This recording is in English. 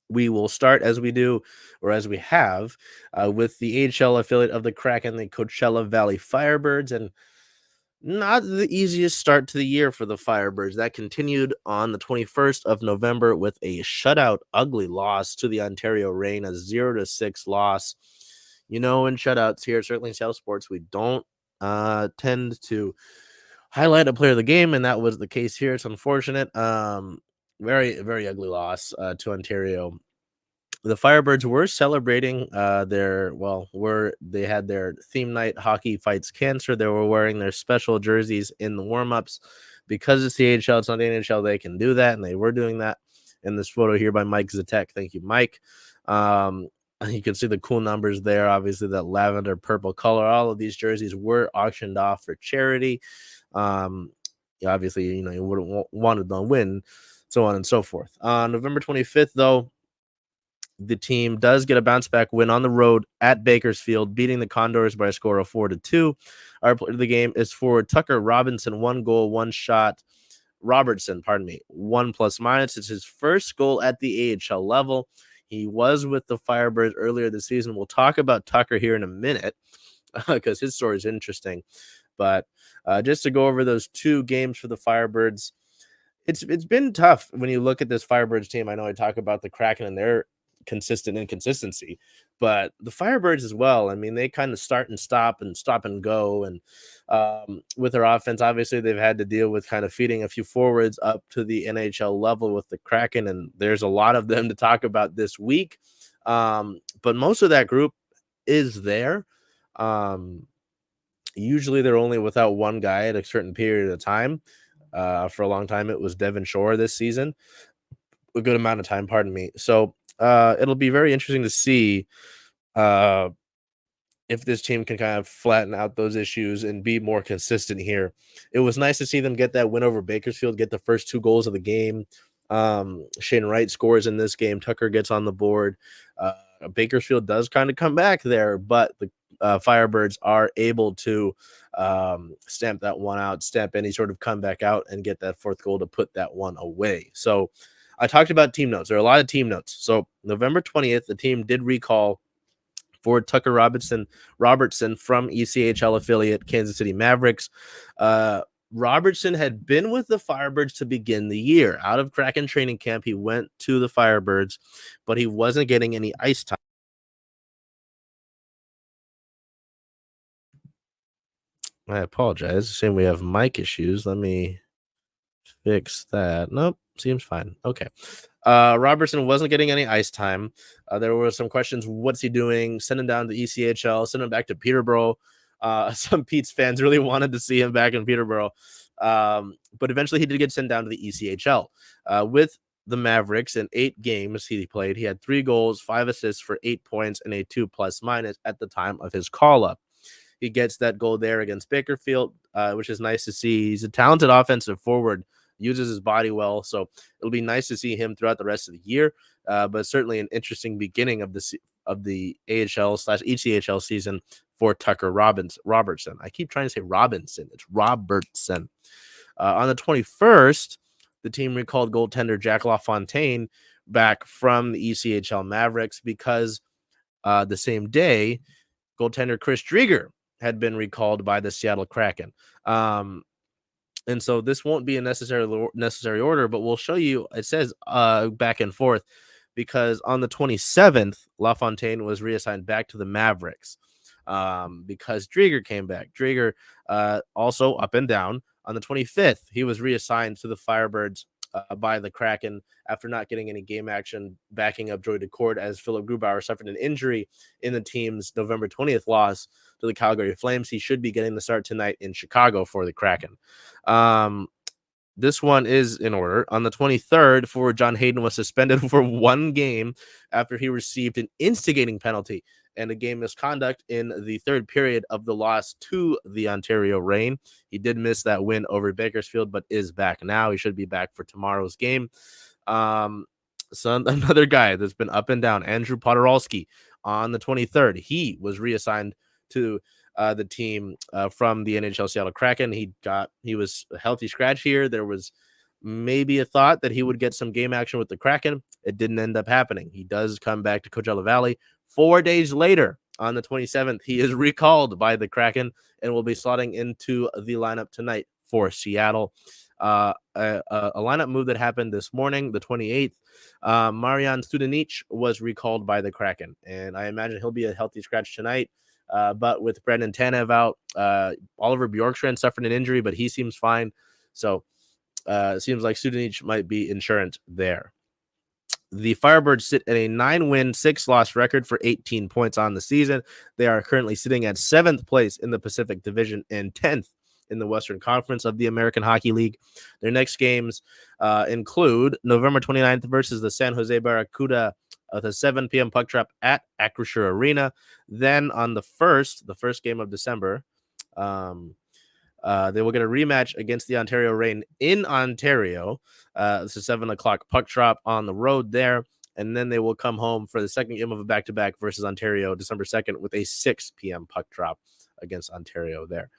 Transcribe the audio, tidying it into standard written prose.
We will start as we do, or as we have, with the AHL affiliate of the Kraken, the Coachella Valley Firebirds, and not the easiest start to the year for the Firebirds. That continued on the 21st of November with a shutout, ugly loss to the Ontario Reign, a 0-6 loss. You know, in shutouts here, certainly in South Sports, we don't tend to highlight a player of the game, and that was the case here. It's unfortunate. Very, very ugly loss to Ontario. The Firebirds were celebrating were they had their theme night hockey fights cancer. They were wearing their special jerseys in the warm-ups. Because it's the AHL, it's not the NHL, they can do that, and they were doing that in this photo here by Mike Zitek. Thank you, Mike. Um, you can see the cool numbers there. Obviously, that lavender purple color. All of these jerseys were auctioned off for charity. Um, Obviously, you wouldn't wanted them to win, so on and so forth. On November 25th, though, the team does get a bounce back win on the road at Bakersfield, beating the Condors by a score of 4-2. Our player of the game is forward Tucker Robinson, 1 goal, 1 shot. Robertson, pardon me, 1 plus minus. It's his first goal at the AHL level. He was with the Firebirds earlier this season. We'll talk about Tucker here in a minute because his story is interesting. But just to go over those 2 games for the Firebirds, it's been tough when you look at this Firebirds team. I know I talk about the Kraken and their consistent inconsistency, but the Firebirds as well. I mean, they kind of start and go. And with their offense, obviously they've had to deal with kind of feeding a few forwards up to the NHL level with the Kraken. And there's a lot of them to talk about this week. But most of that group is there. Usually they're only without one guy at a certain period of time. For a long time, it was Devon Shore this season, a good amount of time, pardon me. So it'll be very interesting to see uh, if this team can kind of flatten out those issues and be more consistent here. It was nice to see them get that win over Bakersfield, get the first 2 goals of the game. Shane Wright scores in this game. Tucker gets on the board. Bakersfield does kind of come back there, but the Firebirds are able to stamp that one out, stamp any sort of comeback out, and get that 4th goal to put that one away. So I talked about team notes. There are a lot of team notes. So November 20th, the team did recall forward Tucker Robertson from ECHL affiliate Kansas City Mavericks. Robertson had been with the Firebirds to begin the year. Out of Kraken training camp, he went to the Firebirds, but he wasn't getting any ice time. I apologize. Saying we have mic issues. Let me fix that. Nope, seems fine. Okay. Robertson wasn't getting any ice time. There were some questions. What's he doing? Send him down to ECHL. Send him back to Peterborough. Some Pete's fans really wanted to see him back in Peterborough. But eventually he did get sent down to the ECHL. With the Mavericks in 8 games he played, he had 3 goals, 5 assists for 8 points, and a 2 plus minus at the time of his call-up. He gets that goal there against Bakersfield, which is nice to see. He's a talented offensive forward, uses his body well, so it'll be nice to see him throughout the rest of the year. But certainly an interesting beginning of the AHL/ECHL season for Tucker Robertson. I keep trying to say Robinson. It's Robertson. On the 21st, the team recalled goaltender Jack LaFontaine back from the ECHL Mavericks because the same day, goaltender Chris Drieger had been recalled by the Seattle Kraken. And so this won't be a necessary order, but we'll show you. It says back and forth because on the 27th, LaFontaine was reassigned back to the Mavericks because Drieger came back. Drieger also up and down. On the 25th, he was reassigned to the Firebirds by the Kraken after not getting any game action, backing up Joey Decord as Philip Grubauer suffered an injury in the team's November 20th loss to the Calgary Flames. He should be getting the start tonight in Chicago for the Kraken. This one is in order. On the 23rd, forward John Hayden was suspended for 1 game after he received an instigating penalty and a game misconduct in the 3rd period of the loss to the Ontario Reign. He did miss that win over Bakersfield, but is back now. He should be back for tomorrow's game. Another guy that's been up and down, Andrew Podorowski, on the 23rd. He was reassigned to the team from the NHL Seattle Kraken. He was a healthy scratch here. There was maybe a thought that he would get some game action with the Kraken. it didn't end up happening. He does come back to Coachella Valley 4 days later. On the 27th, he is recalled by the Kraken and will be slotting into the lineup tonight for Seattle. A lineup move that happened this morning, the 28th. Marian Studenic was recalled by the Kraken, and I imagine he'll be a healthy scratch tonight. But with Brendan Tanev out, Oliver Bjorkstrand suffered an injury, but he seems fine. So it seems like Studenic might be insurance there. The Firebirds sit at a 9-win, 6-loss record for 18 points on the season. They are currently sitting at 7th place in the Pacific Division and 10th in the Western Conference of the American Hockey League. Their next games include November 29th versus the San Jose Barracuda at a 7 p.m. puck drop at Acrisure Arena. Then on the first game of December, they will get a rematch against the Ontario Reign in Ontario. This is 7 o'clock puck drop on the road there. And then they will come home for the second game of a back-to-back versus Ontario December 2nd with a 6 p.m. puck drop against Ontario there.